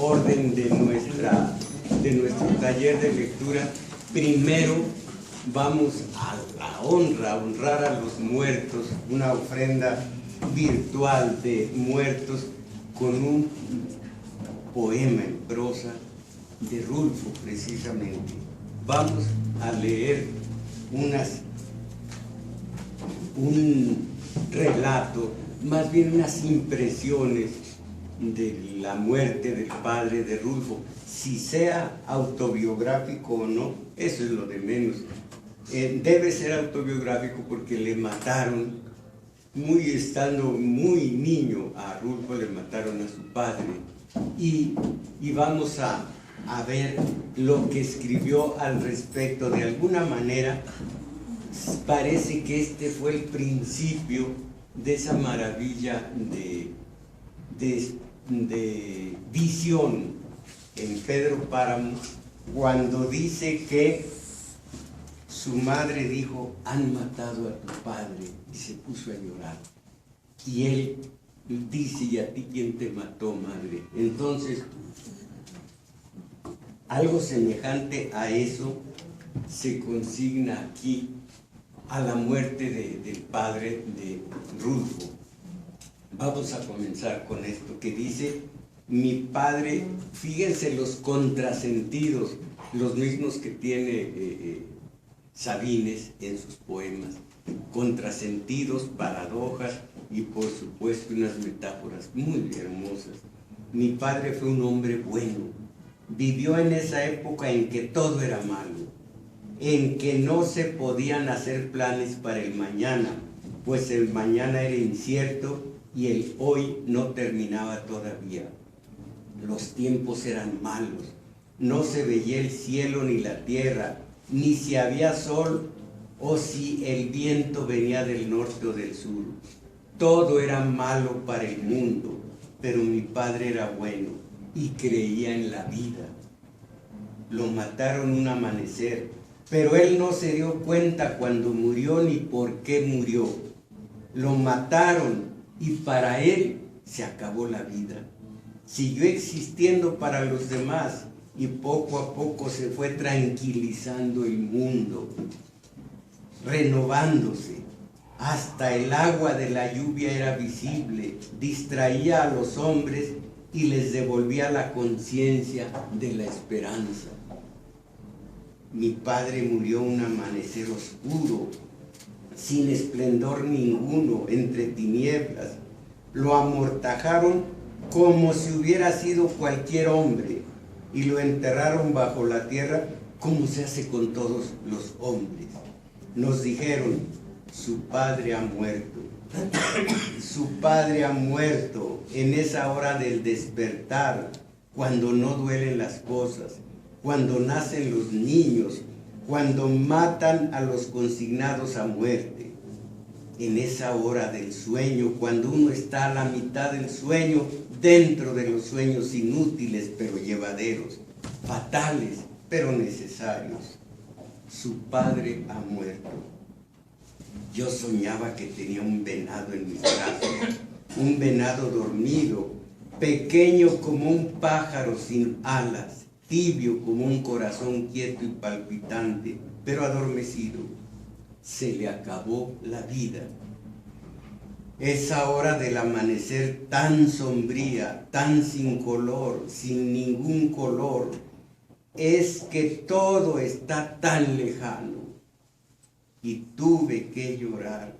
orden de nuestro taller de lectura, primero vamos a la honra, a honrar a los muertos, una ofrenda virtual de muertos con un poema en prosa de Rulfo, precisamente. Vamos a leer un relato, más bien unas impresiones de la muerte del padre de Rulfo. Si sea autobiográfico o no, eso es lo de menos. Debe ser autobiográfico porque le mataron, estando muy niño, a Rulfo le mataron a su padre. Y vamos a ver lo que escribió al respecto. De alguna manera, parece que este fue el principio de esa maravilla de visión en Pedro Páramo, cuando dice que su madre dijo: han matado a tu padre, y se puso a llorar. Y él dice: ¿y a ti quién te mató, madre? Entonces, algo semejante a eso se consigna aquí a la muerte del padre de Rulfo. Vamos a comenzar con esto que dice: mi padre, fíjense los contrasentidos, los mismos que tiene Sabines en sus poemas, contrasentidos, paradojas y por supuesto unas metáforas muy hermosas. Mi padre fue un hombre bueno, vivió en esa época en que todo era malo, en que no se podían hacer planes para el mañana, pues el mañana era incierto y el hoy no terminaba todavía. Los tiempos eran malos, no se veía el cielo ni la tierra, ni si había sol o si el viento venía del norte o del sur. Todo era malo para el mundo, pero mi padre era bueno y creía en la vida. Lo mataron un amanecer, pero él no se dio cuenta cuando murió ni por qué murió. Lo mataron y para él se acabó la vida. Siguió existiendo para los demás y poco a poco se fue tranquilizando el mundo, renovándose. Hasta el agua de la lluvia era visible, distraía a los hombres y les devolvía la conciencia de la esperanza. Mi padre murió un amanecer oscuro, sin esplendor ninguno, entre tinieblas. Lo amortajaron como si hubiera sido cualquier hombre y lo enterraron bajo la tierra como se hace con todos los hombres. Nos dijeron: su padre ha muerto. Su padre ha muerto en esa hora del despertar, cuando no duelen las cosas, cuando nacen los niños, cuando matan a los consignados a muerte. En esa hora del sueño, cuando uno está a la mitad del sueño, dentro de los sueños inútiles pero llevaderos, fatales pero necesarios. Su padre ha muerto. Yo soñaba que tenía un venado en mis brazos, un venado dormido, pequeño como un pájaro sin alas, tibio como un corazón quieto y palpitante, pero adormecido. Se le acabó la vida. Esa hora del amanecer tan sombría, tan sin color, sin ningún color, es que todo está tan lejano. Y tuve que llorar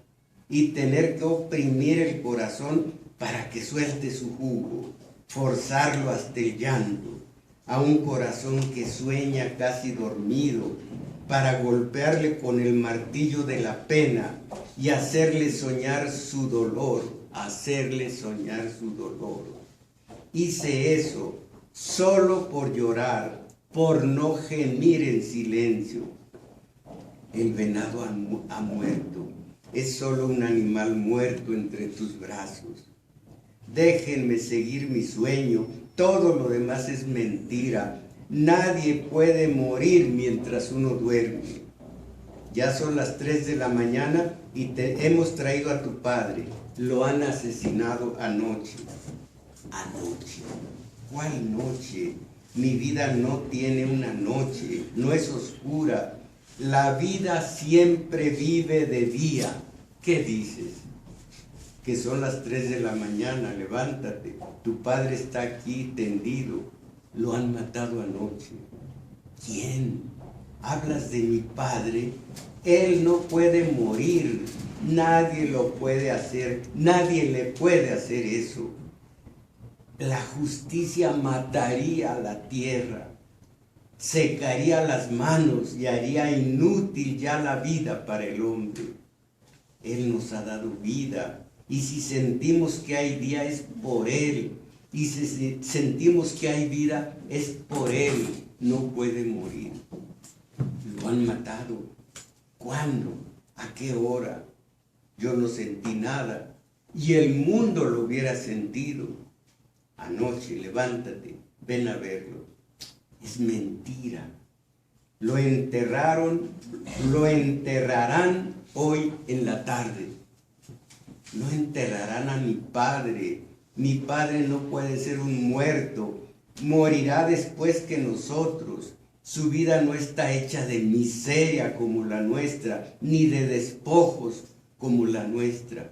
y tener que oprimir el corazón para que suelte su jugo, forzarlo hasta el llanto, a un corazón que sueña casi dormido, para golpearle con el martillo de la pena y hacerle soñar su dolor, hacerle soñar su dolor. Hice eso solo por llorar, por no gemir en silencio. El venado ha muerto, es solo un animal muerto entre tus brazos. Déjenme seguir mi sueño, todo lo demás es mentira. Nadie puede morir mientras uno duerme. Ya son las 3 de la mañana y te hemos traído a tu padre. Lo han asesinado anoche. Anoche. ¿Cuál noche? Mi vida no tiene una noche, no es oscura. La vida siempre vive de día. ¿Qué dices? Que son las 3 de la mañana, levántate. Tu padre está aquí tendido. Lo han matado anoche. ¿Quién? Hablas de mi padre. Él no puede morir. Nadie lo puede hacer. Nadie le puede hacer eso. La justicia mataría a la tierra, secaría las manos y haría inútil ya la vida para el hombre. Él nos ha dado vida, y si sentimos que hay día es por Él, y si sentimos que hay vida es por Él. No puede morir. Lo han matado. ¿Cuándo? ¿A qué hora? Yo no sentí nada, y el mundo lo hubiera sentido. Anoche, levántate, ven a verlo. Es mentira. Lo enterraron, lo enterrarán hoy en la tarde. No enterrarán a mi padre. Mi padre no puede ser un muerto. Morirá después que nosotros. Su vida no está hecha de miseria como la nuestra, ni de despojos como la nuestra.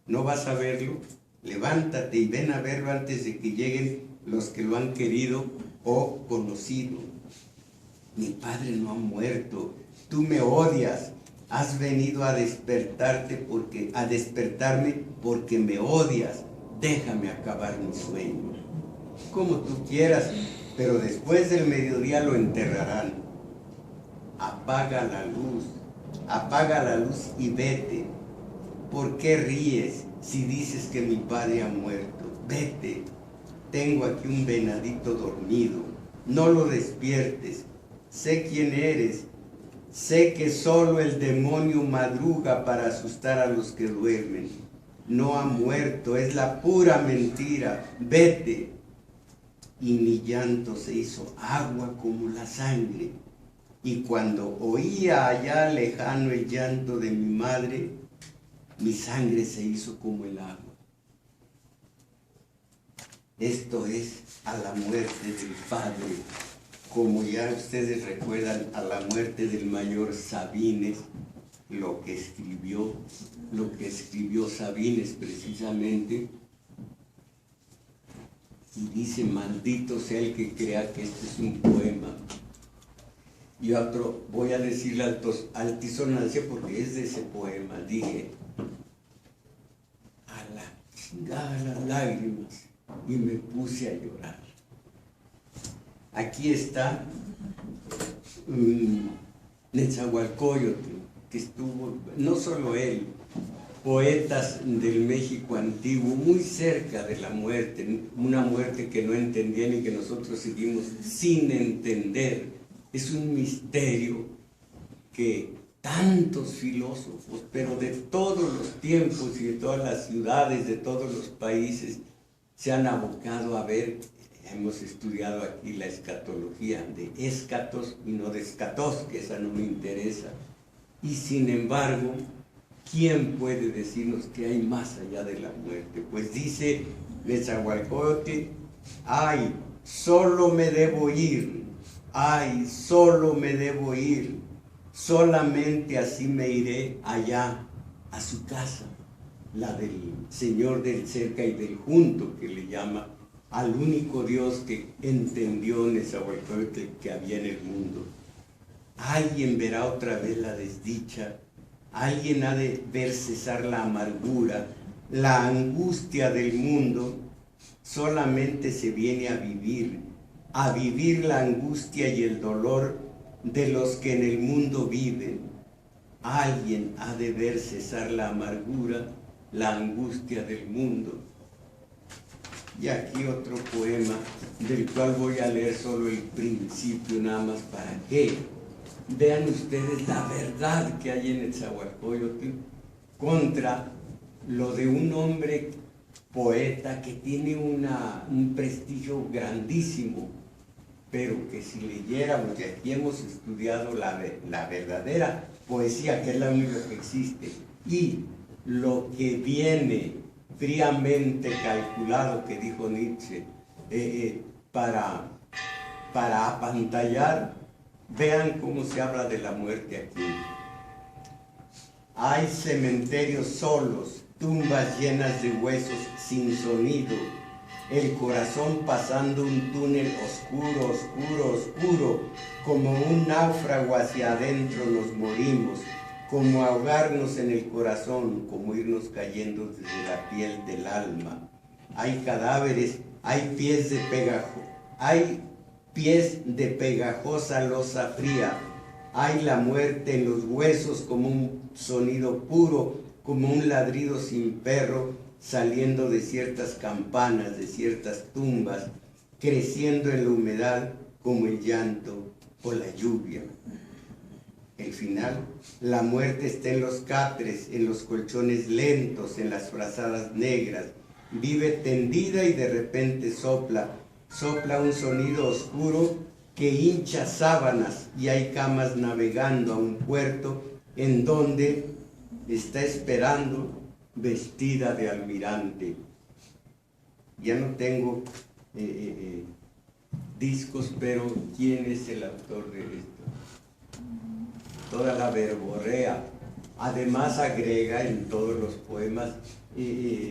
¿No vas a verlo? Levántate y ven a verlo antes de que lleguen los que lo han querido o conocido. Mi padre no ha muerto. Tú me odias. Has venido a despertarme porque me odias. Déjame acabar mi sueño. Como tú quieras, pero después del mediodía lo enterrarán. Apaga la luz y vete. ¿Por qué ríes si dices que mi padre ha muerto? Vete. Tengo aquí un venadito dormido. No lo despiertes. Sé quién eres. Sé que solo el demonio madruga para asustar a los que duermen. No ha muerto, es la pura mentira. Vete. Y mi llanto se hizo agua como la sangre. Y cuando oía allá lejano el llanto de mi madre, mi sangre se hizo como el agua. Esto es a la muerte del Padre. Como ya ustedes recuerdan, a la muerte del mayor Sabines, lo que escribió Sabines precisamente, y dice: maldito sea el que crea que este es un poema. Y otro, voy a decirle altisonancia porque es de ese poema. Dije: a la chingada las lágrimas, y me puse a llorar. Aquí está Netzahualcóyotl, que estuvo, no solo él, poetas del México antiguo, muy cerca de la muerte, una muerte que no entendían y que nosotros seguimos sin entender. Es un misterio que tantos filósofos, pero de todos los tiempos y de todas las ciudades, de todos los países, se han abocado a ver. Hemos estudiado aquí la escatología de escatos y no de escatos, que esa no me interesa. Y sin embargo, ¿quién puede decirnos qué hay más allá de la muerte? Pues dice Netzahualcóyotl: ay, solo me debo ir, ay, solo me debo ir, solamente así me iré allá, a su casa, la del Señor del cerca y del junto, que le llama al único Dios que entendió Netzahualcóyotl que había en el mundo. Alguien verá otra vez la desdicha, alguien ha de ver cesar la amargura, la angustia del mundo. Solamente se viene a vivir la angustia y el dolor de los que en el mundo viven. Alguien ha de ver cesar la amargura, la angustia del mundo. Y aquí otro poema, del cual voy a leer solo el principio, nada más para que vean ustedes la verdad que hay en Netzahualcóyotl contra lo de un hombre poeta que tiene un prestigio grandísimo, pero que si leyéramos, y aquí hemos estudiado la verdadera poesía, que es la única que existe, y lo que viene fríamente calculado, que dijo Nietzsche, para apantallar. Vean cómo se habla de la muerte aquí. Hay cementerios solos, tumbas llenas de huesos sin sonido, el corazón pasando un túnel oscuro, oscuro, oscuro, como un náufrago hacia adentro nos morimos, como ahogarnos en el corazón, como irnos cayendo desde la piel del alma. Hay cadáveres, hay pies de pegajosa losa fría, hay la muerte en los huesos como un sonido puro, como un ladrido sin perro, saliendo de ciertas campanas, de ciertas tumbas, creciendo en la humedad como el llanto o la lluvia. El final, la muerte está en los catres, en los colchones lentos, en las frazadas negras. Vive tendida y de repente sopla un sonido oscuro que hincha sábanas, y hay camas navegando a un puerto en donde está esperando vestida de almirante. Ya no tengo discos, pero ¿quién es el autor de esto? Toda la verborrea. Además agrega en todos los poemas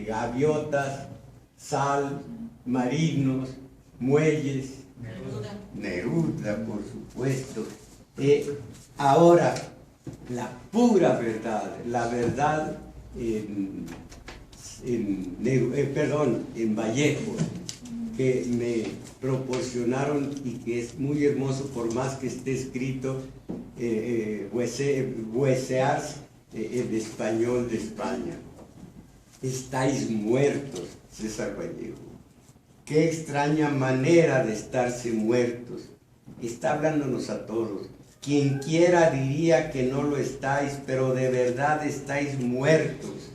gaviotas, sal, marinos, muelles, Neruda, por supuesto. Ahora, la pura verdad, la verdad en Vallejo, que me proporcionaron y que es muy hermoso, por más que esté escrito huesears en español de España. Estáis muertos, César Vallejo. Qué extraña manera de estarse muertos. Está hablándonos a todos. Quien quiera diría que no lo estáis, pero de verdad estáis muertos.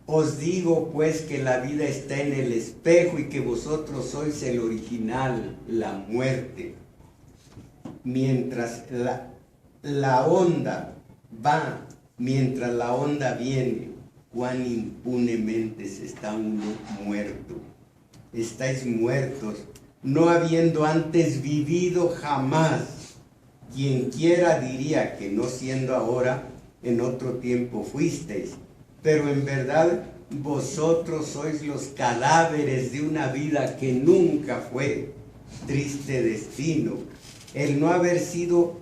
Os digo pues que la vida está en el espejo y que vosotros sois el original, la muerte. Mientras la onda va, mientras la onda viene, cuán impunemente se está uno muerto. Estáis muertos, no habiendo antes vivido jamás. Quien quiera diría que no siendo ahora, en otro tiempo fuisteis, pero en verdad vosotros sois los cadáveres de una vida que nunca fue. Triste destino, el no haber sido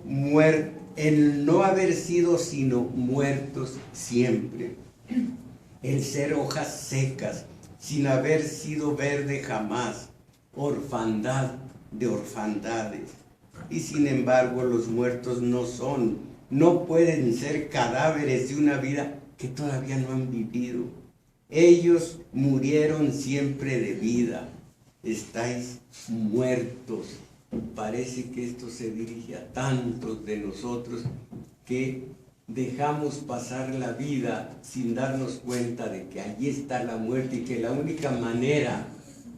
sino muertos siempre, el ser hojas secas, sin haber sido verde jamás, orfandad de orfandades. Y sin embargo los muertos no pueden ser cadáveres de una vida que todavía no han vivido. Ellos murieron siempre de vida. Estáis muertos. Parece que esto se dirige a tantos de nosotros que dejamos pasar la vida sin darnos cuenta de que allí está la muerte y que la única manera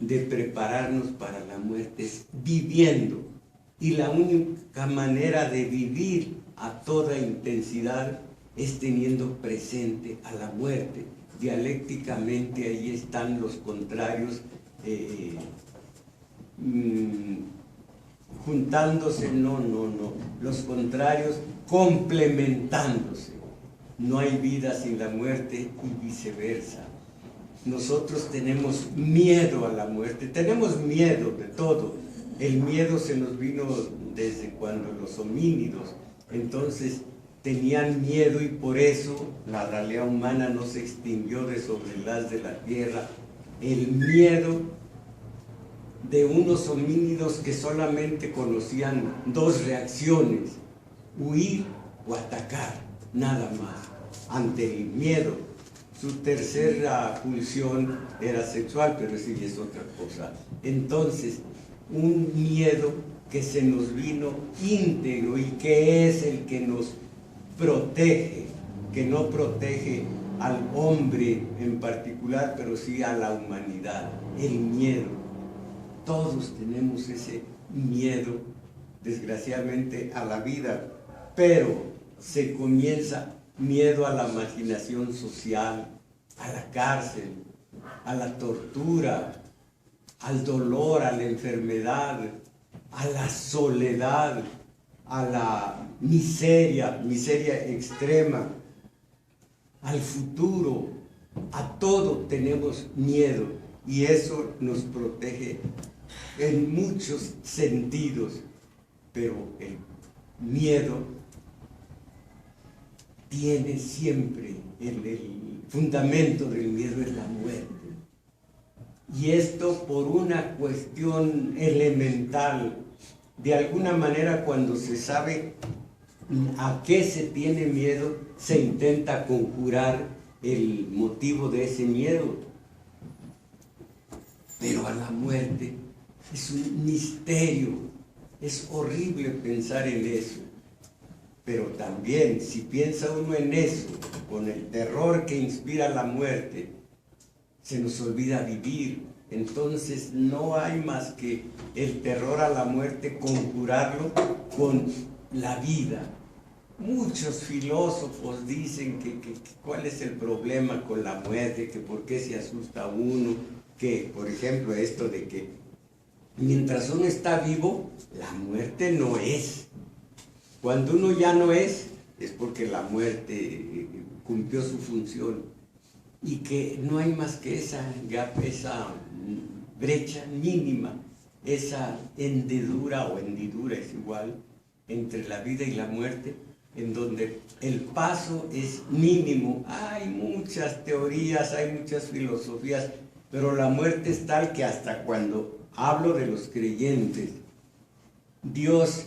de prepararnos para la muerte es viviendo. Y la única manera de vivir a toda intensidad es teniendo presente a la muerte. Dialécticamente ahí están los contrarios juntándose, los contrarios complementándose. No hay vida sin la muerte y viceversa. Nosotros tenemos miedo a la muerte, tenemos miedo de todo. El miedo se nos vino desde cuando los homínidos, entonces tenían miedo y por eso la ralea humana no se extinguió de sobre el haz de la tierra. El miedo de unos homínidos que solamente conocían dos reacciones: huir o atacar, nada más. Ante el miedo, su tercera pulsión era sexual, pero eso ya es otra cosa. Entonces, un miedo que se nos vino íntegro y que es el que nos protege, que no protege al hombre en particular, pero sí a la humanidad, el miedo. Todos tenemos ese miedo, desgraciadamente, a la vida, pero se comienza miedo a la marginación social, a la cárcel, a la tortura, al dolor, a la enfermedad, a la soledad, a la miseria extrema, al futuro, a todo tenemos miedo, y eso nos protege en muchos sentidos, pero el miedo tiene siempre, el fundamento del miedo es la muerte. Y esto por una cuestión elemental. De alguna manera, cuando se sabe a qué se tiene miedo, se intenta conjurar el motivo de ese miedo. Pero a la muerte es un misterio, es horrible pensar en eso. Pero también, si piensa uno en eso, con el terror que inspira la muerte, se nos olvida vivir. Entonces no hay más que el terror a la muerte conjurarlo con la vida. Muchos filósofos dicen que cuál es el problema con la muerte, que por qué se asusta uno, que por ejemplo esto de que mientras uno está vivo, la muerte no es. Cuando uno ya no es porque la muerte cumplió su función, y que no hay más que esa brecha mínima, esa hendidura o hendidura es igual entre la vida y la muerte, en donde el paso es mínimo. Hay muchas teorías, hay muchas filosofías, pero la muerte es tal que hasta cuando hablo de los creyentes, Dios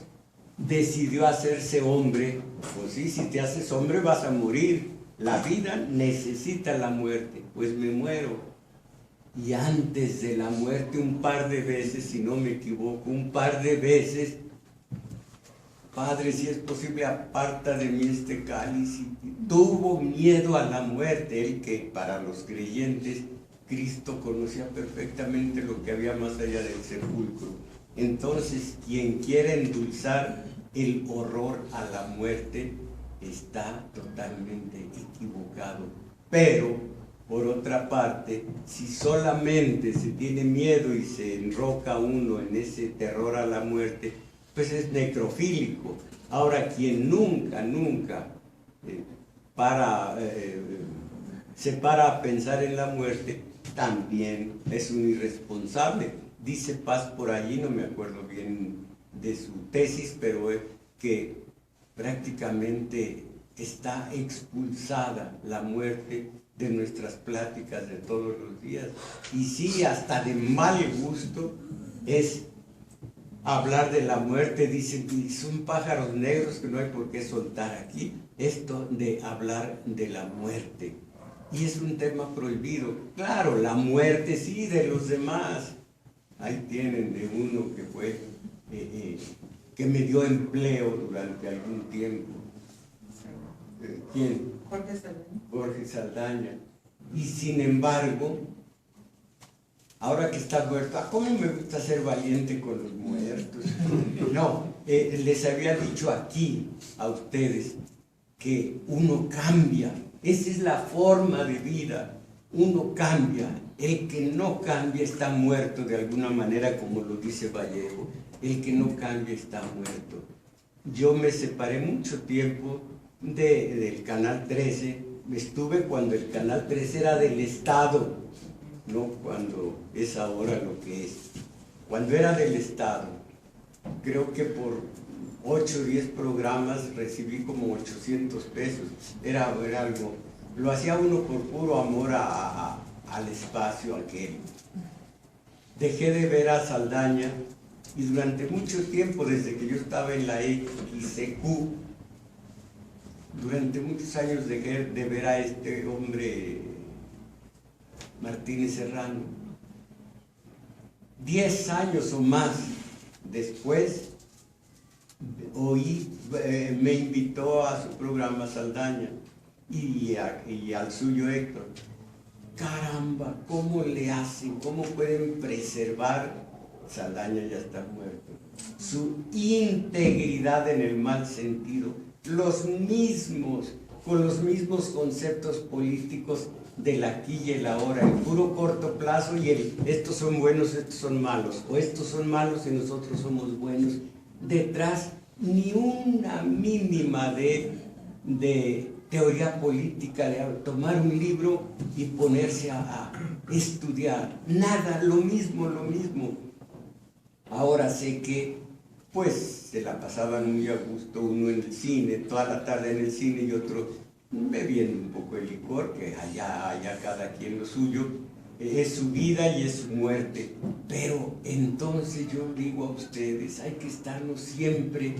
decidió hacerse hombre. Pues sí, si te haces hombre vas a morir. La vida necesita la muerte, pues me muero. Y antes de la muerte, un par de veces, si no me equivoco, un par de veces, Padre, si es posible, aparta de mí este cáliz. Tuvo miedo a la muerte, él que para los creyentes, Cristo conocía perfectamente lo que había más allá del sepulcro. Entonces, quien quiera endulzar el horror a la muerte, está totalmente equivocado. Pero, por otra parte, si solamente se tiene miedo y se enroca uno en ese terror a la muerte, pues es necrofílico. Ahora, quien nunca se para a pensar en la muerte, también es un irresponsable. Dice Paz por allí, no me acuerdo bien de su tesis, pero que prácticamente está expulsada la muerte de nuestras pláticas de todos los días. Y sí, hasta de mal gusto es hablar de la muerte. Dicen que son pájaros negros que no hay por qué soltar aquí, esto de hablar de la muerte. Y es un tema prohibido. Claro, la muerte sí, de los demás. Ahí tienen de uno que fue que me dio empleo durante algún tiempo. ¿Quién? Jorge Saldaña. Jorge Saldaña. Y sin embargo, ahora que está muerto, ¿cómo me gusta ser valiente con los muertos? No, les había dicho aquí a ustedes que uno cambia. Esa es la forma de vida. Uno cambia. El que no cambia está muerto de alguna manera, como lo dice Vallejo. El que no cambia está muerto. Yo me separé mucho tiempo del Canal 13. Estuve cuando el Canal 13 era del Estado, no cuando es ahora lo que es. Cuando era del Estado, creo que por 8 o 10 programas recibí como 800 pesos. Era algo, lo hacía uno por puro amor al espacio aquel. Dejé de ver a Saldaña y durante mucho tiempo, desde que yo estaba en la XCQ, durante muchos años dejé de ver a este hombre Martínez Serrano. 10 años o más después me invitó a su programa Saldaña y al suyo Héctor. Caramba, ¿cómo le hacen? ¿Cómo pueden preservar? Saldaña ya está muerto. Su integridad en el mal sentido. Con los mismos conceptos políticos del aquí y el ahora, el puro corto plazo y el estos son buenos, estos son malos, o estos son malos y nosotros somos buenos. Detrás ni una mínima de teoría política, de tomar un libro y ponerse a estudiar. Nada, lo mismo. Ahora sé que pues se la pasaban muy a gusto, uno en el cine, toda la tarde en el cine y otro bebiendo un poco de licor, que allá cada quien lo suyo, es su vida y es su muerte. Pero entonces yo digo a ustedes, hay que estarnos siempre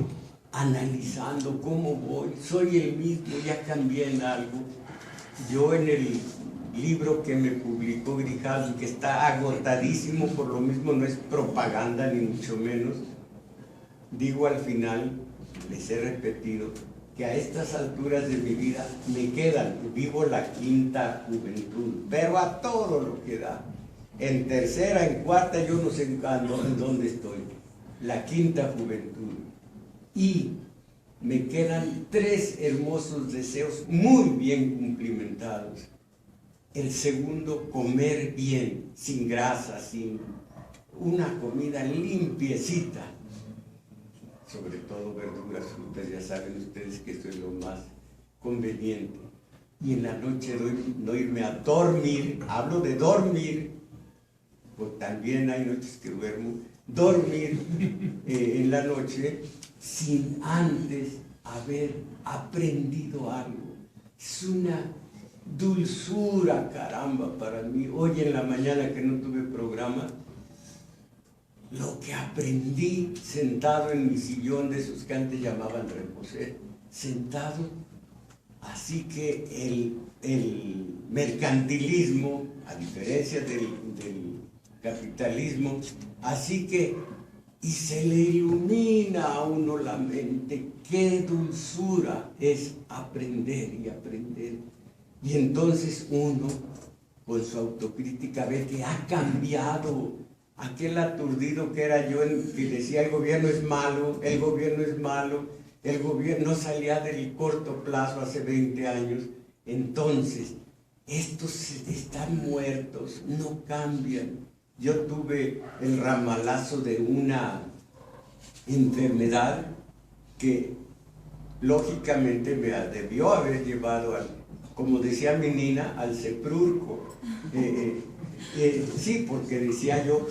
analizando cómo voy, soy el mismo, ya cambié en algo. Yo en el libro que me publicó Grijalvo, que está agotadísimo, por lo mismo no es propaganda ni mucho menos, digo al final, les he repetido, que a estas alturas de mi vida me quedan, vivo la quinta juventud, pero a todo lo que da. En tercera, en cuarta, yo no sé en dónde estoy, la quinta juventud. Y me quedan 3 hermosos deseos muy bien cumplimentados. El segundo, comer bien, sin grasa, sin una comida limpiecita. Sobre todo verduras, frutas, ya saben ustedes que esto es lo más conveniente. Y en la noche no irme a dormir, hablo de dormir, pues también hay noches que duermo, dormir en la noche sin antes haber aprendido algo. Es una dulzura, caramba, para mí. Hoy en la mañana que no tuve programa, lo que aprendí sentado en mi sillón de esos que antes llamaban reposer, sentado, así que el mercantilismo, a diferencia del capitalismo, así que, y se le ilumina a uno la mente, qué dulzura es aprender y aprender. Y entonces uno, con su autocrítica, ve que ha cambiado. Aquel aturdido que era yo, que decía el gobierno es malo, el gobierno no salía del corto plazo hace 20 años. Entonces, estos están muertos, no cambian. Yo tuve el ramalazo de una enfermedad que lógicamente me debió haber llevado como decía mi nina, al Ceprurco. Sí, porque decía yo,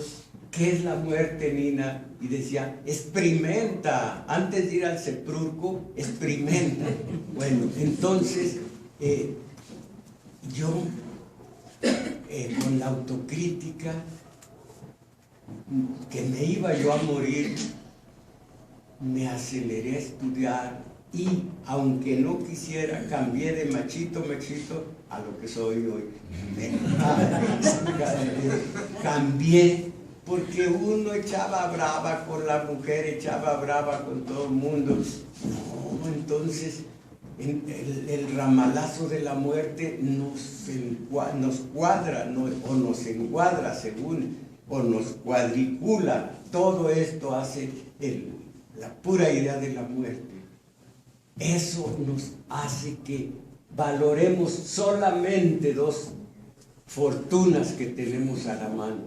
¿qué es la muerte, Nina? Y decía, experimenta, antes de ir al Ceprurco, experimenta. Bueno, entonces, yo, con la autocrítica, que me iba yo a morir, me aceleré a estudiar y, aunque no quisiera, cambié de machito a lo que soy hoy. Cambié porque uno echaba brava con la mujer, echaba brava con todo el mundo. No, entonces el ramalazo de la muerte nos cuadra, o nos encuadra según, o nos cuadricula. Todo esto hace la pura idea de la muerte. Eso nos hace que valoremos solamente 2 fortunas que tenemos a la mano,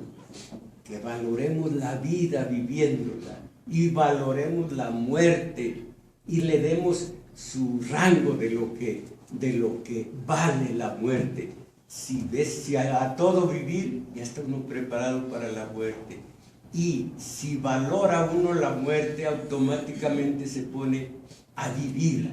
que valoremos la vida viviéndola y valoremos la muerte y le demos su rango de lo que vale la muerte. Si a todo vivir, ya está uno preparado para la muerte. Y si valora uno la muerte, automáticamente se pone a vivir.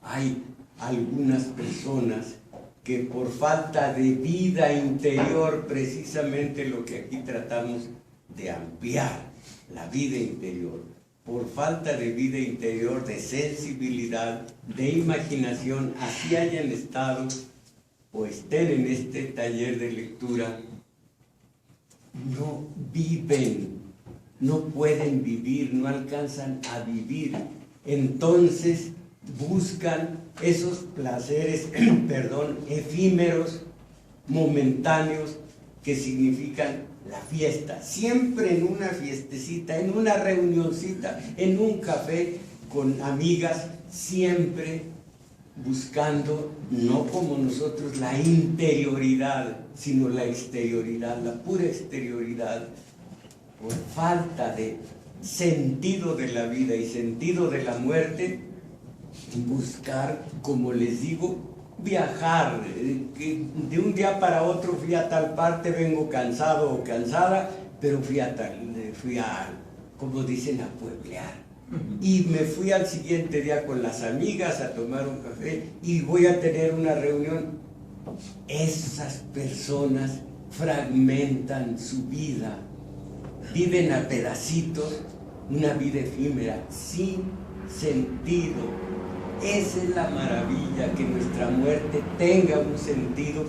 Hay algunas personas que por falta de vida interior, precisamente lo que aquí tratamos de ampliar, la vida interior, por falta de vida interior, de sensibilidad, de imaginación, así hayan estado o estén en este taller de lectura, no viven, no pueden vivir, no alcanzan a vivir. Entonces buscan esos placeres, efímeros, momentáneos, que significan la fiesta. Siempre en una fiestecita, en una reunioncita, en un café con amigas, siempre buscando no como nosotros la interioridad, sino la exterioridad, la pura exterioridad, por falta de sentido de la vida y sentido de la muerte, buscar, como les digo, viajar, que de un día para otro fui a tal parte, vengo cansado o cansada, pero fui a, como dicen, a pueblear. Y me fui al siguiente día con las amigas a tomar un café y voy a tener una reunión. Esas personas fragmentan su vida, viven a pedacitos, una vida efímera, sin sentido. Esa es la maravilla, que nuestra muerte tenga un sentido,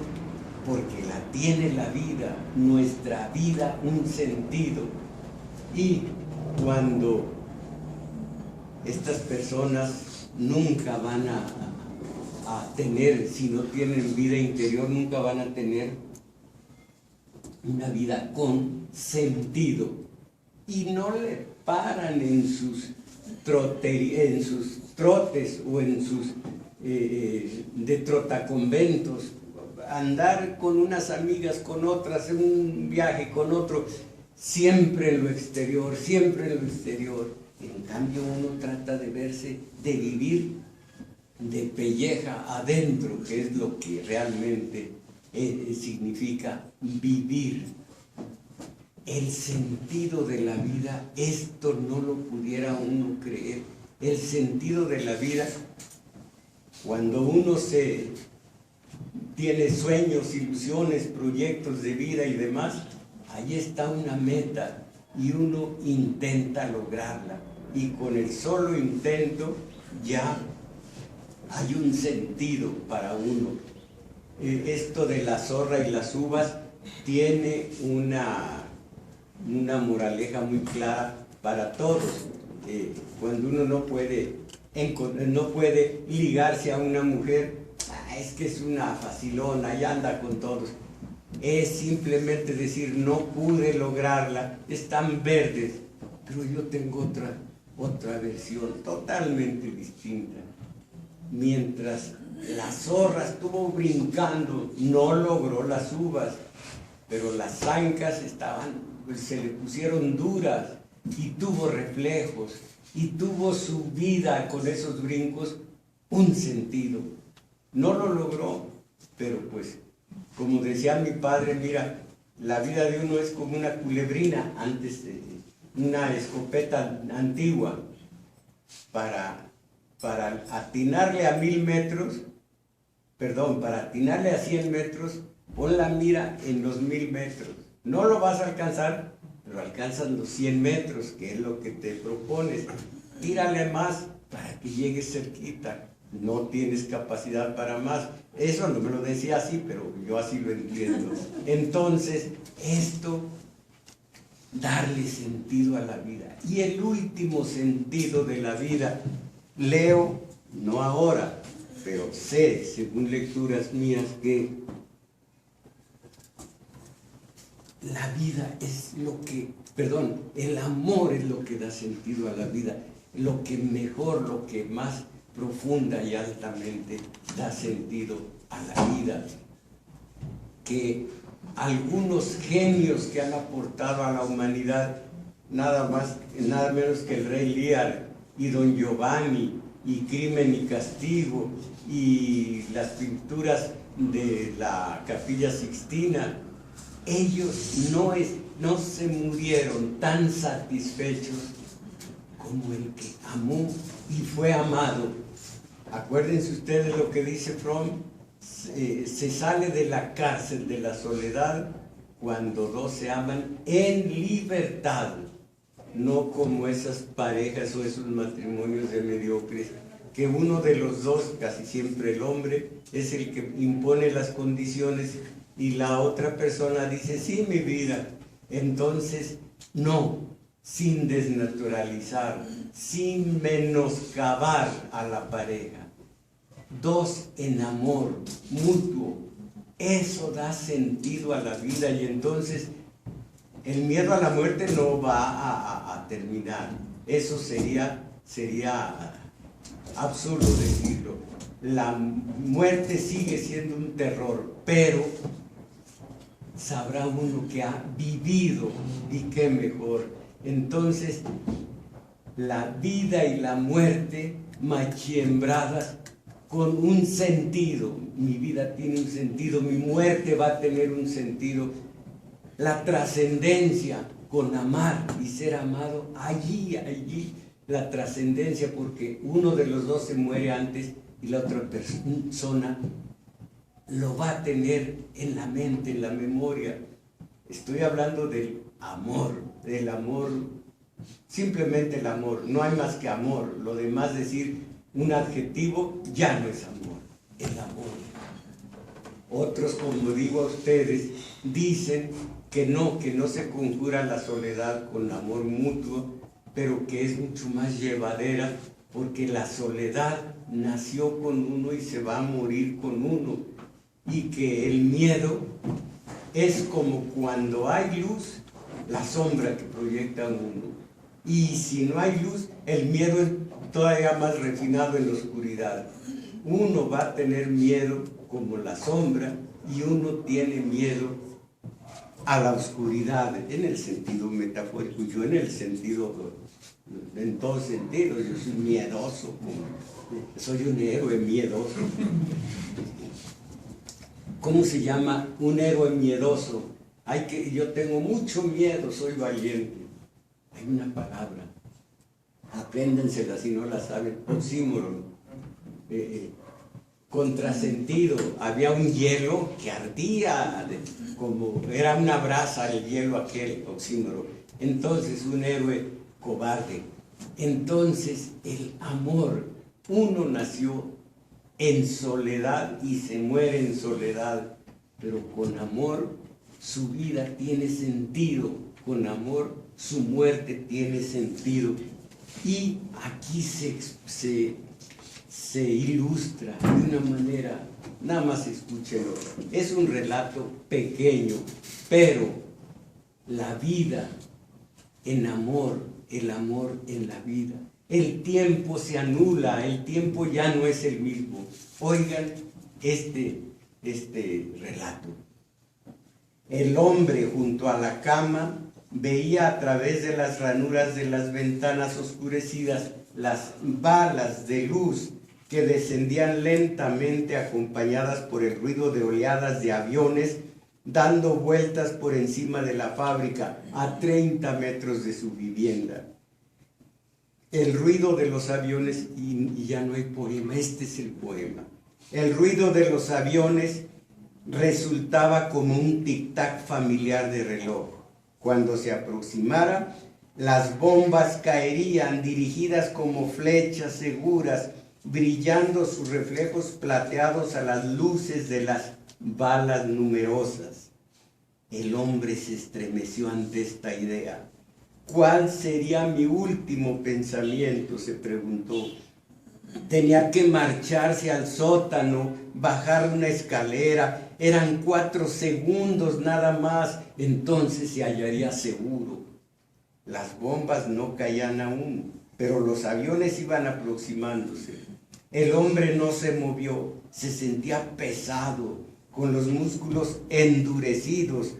porque la tiene la vida, nuestra vida un sentido. Y cuando estas personas nunca van a tener, si no tienen vida interior, nunca van a tener una vida con sentido, y no le paran en sus trotes o en sus de trotaconventos, andar con unas amigas, con otras, en un viaje, con otro, siempre en lo exterior, siempre en lo exterior. En cambio, uno trata de verse, de vivir de pelleja adentro, que es lo que realmente significa vivir. El sentido de la vida, esto no lo pudiera uno creer. El sentido de la vida, cuando uno tiene sueños, ilusiones, proyectos de vida y demás, ahí está una meta y uno intenta lograrla. Y con el solo intento ya hay un sentido para uno. Esto de la zorra y las uvas tiene una moraleja muy clara para todos. Cuando uno no puede ligarse a una mujer, es que es una facilona y anda con todos. Es simplemente decir, no pude lograrla, están verdes, pero yo tengo otra versión totalmente distinta. Mientras la zorra estuvo brincando, no logró las uvas, pero las zancas se le pusieron duras, y tuvo reflejos, y tuvo su vida con esos brincos un sentido. No lo logró, pero pues, como decía mi padre, mira, la vida de uno es como una culebrina, antes una escopeta antigua, para atinarle a 1000 metros, para atinarle a 100 metros, pon la mira en los 1000 metros. No lo vas a alcanzar, pero alcanzas los 100 metros, que es lo que te propones. Tírale más para que llegues cerquita. No tienes capacidad para más. Eso no me lo decía así, pero yo así lo entiendo. Entonces, esto, darle sentido a la vida. Y el último sentido de la vida, leo, no ahora, pero sé, según lecturas mías, que la vida es el amor es lo que da sentido a la vida, lo que mejor, lo que más profunda y altamente da sentido a la vida. Que algunos genios que han aportado a la humanidad, nada menos que el Rey Lear y Don Giovanni y Crimen y Castigo y las pinturas de la Capilla Sixtina, ellos no se murieron tan satisfechos como el que amó y fue amado. Acuérdense ustedes lo que dice Fromm, se sale de la cárcel de la soledad cuando dos se aman en libertad, no como esas parejas o esos matrimonios de mediocres, que uno de los dos, casi siempre el hombre, es el que impone las condiciones y la otra persona dice, sí, mi vida. Entonces, no, sin desnaturalizar, sin menoscabar a la pareja. Dos en amor mutuo, eso da sentido a la vida, y entonces el miedo a la muerte no va a terminar. Eso sería absurdo decirlo. La muerte sigue siendo un terror, pero sabrá uno que ha vivido, y qué mejor. Entonces, la vida y la muerte machembradas con un sentido. Mi vida tiene un sentido, mi muerte va a tener un sentido. La trascendencia con amar y ser amado, allí la trascendencia, porque uno de los dos se muere antes y la otra persona lo va a tener en la mente, en la memoria. Estoy hablando del amor, simplemente el amor, no hay más que amor. Lo demás, decir un adjetivo, ya no es amor, el amor. Otros, como digo a ustedes, dicen que no se conjura la soledad con amor mutuo, pero que es mucho más llevadera, porque la soledad nació con uno y se va a morir con uno, y que el miedo es como cuando hay luz, la sombra que proyecta uno, y si no hay luz, el miedo es todavía más refinado en la oscuridad. Uno va a tener miedo como la sombra, y uno tiene miedo a la oscuridad, en el sentido metafórico, yo en el sentido, en todos sentidos, yo soy miedoso, soy un héroe miedoso. ¿Cómo se llama un héroe miedoso? Yo tengo mucho miedo, soy valiente. Hay una palabra, apréndensela si no la saben, oxímoron, contrasentido. Había un hielo que ardía, como era una brasa el hielo aquel, oxímoron. Entonces un héroe cobarde. Entonces el amor, uno nació en soledad y se muere en soledad, pero con amor su vida tiene sentido, con amor su muerte tiene sentido. Y aquí se ilustra de una manera, nada más escúchenlo, es un relato pequeño, pero la vida en amor, el amor en la vida. El tiempo se anula, el tiempo ya no es el mismo. Oigan este relato. El hombre junto a la cama veía a través de las ranuras de las ventanas oscurecidas las balas de luz que descendían lentamente acompañadas por el ruido de oleadas de aviones dando vueltas por encima de la fábrica a 30 metros de su vivienda. El ruido de los aviones, y ya no hay poema, este es el poema. El ruido de los aviones resultaba como un tic-tac familiar de reloj. Cuando se aproximara, las bombas caerían dirigidas como flechas seguras, brillando sus reflejos plateados a las luces de las balas numerosas. El hombre se estremeció ante esta idea. ¿Cuál sería mi último pensamiento?, se preguntó. Tenía que marcharse al sótano, bajar una escalera. Eran 4 segundos nada más, entonces se hallaría seguro. Las bombas no caían aún, pero los aviones iban aproximándose. El hombre no se movió, se sentía pesado, con los músculos endurecidos,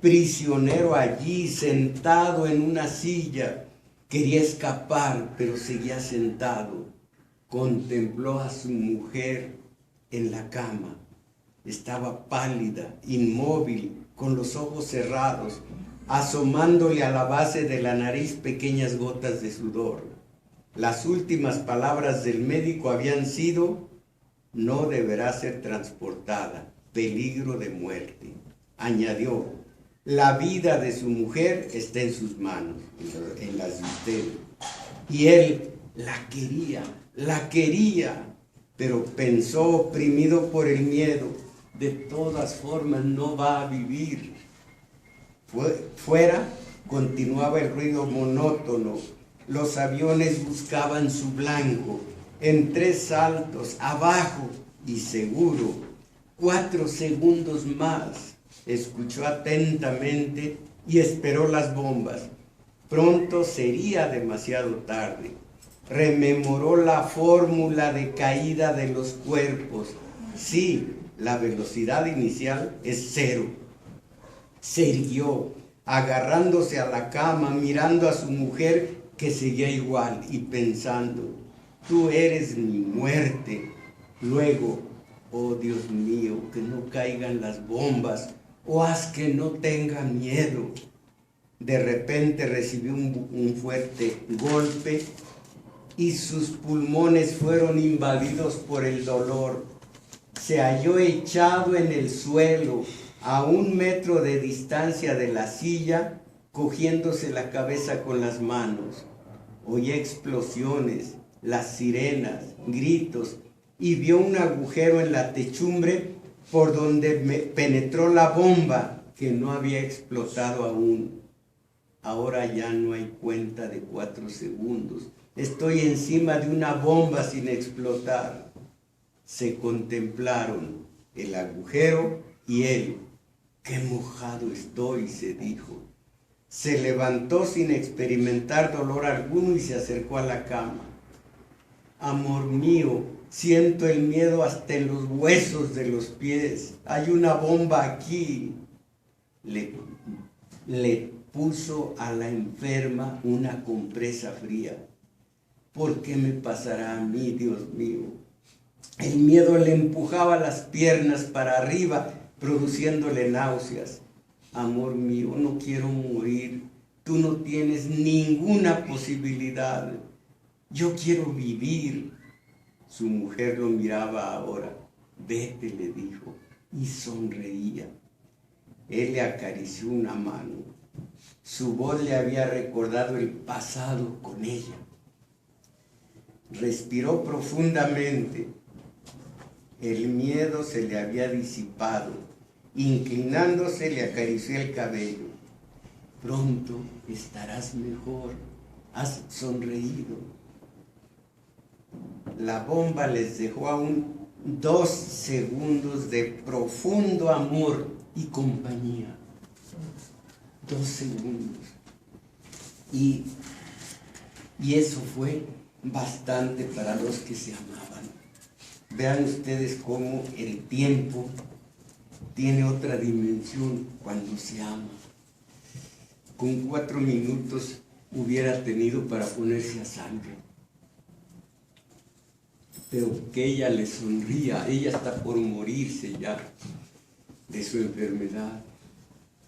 prisionero allí, sentado en una silla. Quería escapar, pero seguía sentado. Contempló a su mujer en la cama. Estaba pálida, inmóvil, con los ojos cerrados, asomándole a la base de la nariz pequeñas gotas de sudor. Las últimas palabras del médico habían sido: no deberá ser transportada, peligro de muerte. Añadió: la vida de su mujer está en sus manos, en las de usted. Y él la quería, pero pensó, oprimido por el miedo, de todas formas no va a vivir. Fuera continuaba el ruido monótono. Los aviones buscaban su blanco, en 3 saltos, abajo y seguro. 4 segundos más. Escuchó atentamente y esperó las bombas. Pronto sería demasiado tarde. rememoró la fórmula de caída de los cuerpos. Sí, la velocidad inicial es 0. Se irguió, agarrándose a la cama, mirando a su mujer que seguía igual y pensando, tú eres mi muerte. Luego, oh Dios mío, que no caigan las bombas, o haz que no tenga miedo. De repente recibió un fuerte golpe y sus pulmones fueron invadidos por el dolor. Se halló echado en el suelo, a 1 metro de distancia de la silla, cogiéndose la cabeza con las manos. Oía explosiones, las sirenas, gritos, y vio un agujero en la techumbre por donde penetró la bomba que no había explotado aún. Ahora ya no hay cuenta de 4 segundos. Estoy encima de una bomba sin explotar. Se contemplaron el agujero y él. ¡Qué mojado estoy!, se dijo. Se levantó sin experimentar dolor alguno y se acercó a la cama. Amor mío, siento el miedo hasta en los huesos de los pies. Hay una bomba aquí. Le puso a la enferma una compresa fría. ¿Por qué me pasará a mí, Dios mío? El miedo le empujaba las piernas para arriba, produciéndole náuseas. Amor mío, no quiero morir. Tú no tienes ninguna posibilidad. Yo quiero vivir. Su mujer lo miraba ahora. Vete, le dijo, y sonreía. Él le acarició una mano. Su voz le había recordado el pasado con ella. Respiró profundamente. El miedo se le había disipado. Inclinándose, le acarició el cabello. Pronto estarás mejor. Has sonreído. La bomba les dejó aún 2 segundos de profundo amor y compañía. 2 segundos. Y eso fue bastante para los que se amaban. Vean ustedes cómo el tiempo tiene otra dimensión cuando se ama. Con 4 minutos hubiera tenido para ponerse a salvo. Pero que ella le sonría, ella está por morirse ya de su enfermedad.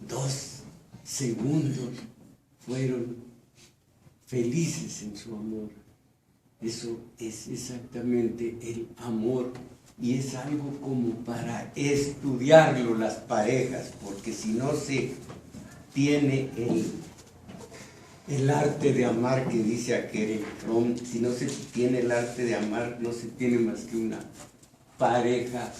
2 segundos fueron felices en su amor. Eso es exactamente el amor y es algo como para estudiarlo las parejas, porque si no se tiene el arte de amar que dice aquel Fromm, si no se tiene el arte de amar, no se tiene más que una pareja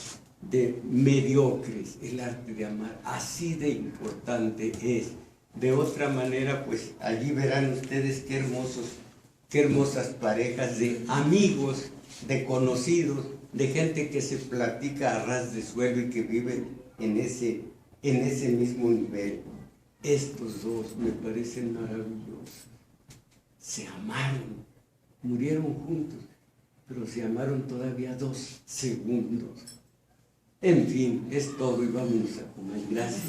de mediocres, el arte de amar, así de importante es. De otra manera, pues allí verán ustedes qué hermosas parejas de amigos, de conocidos, de gente que se platica a ras de suelo y que vive en ese mismo nivel. Estos dos me parecen maravillosos. Se amaron, murieron juntos, pero se amaron todavía 2 segundos. En fin, es todo y vámonos a comer. Gracias.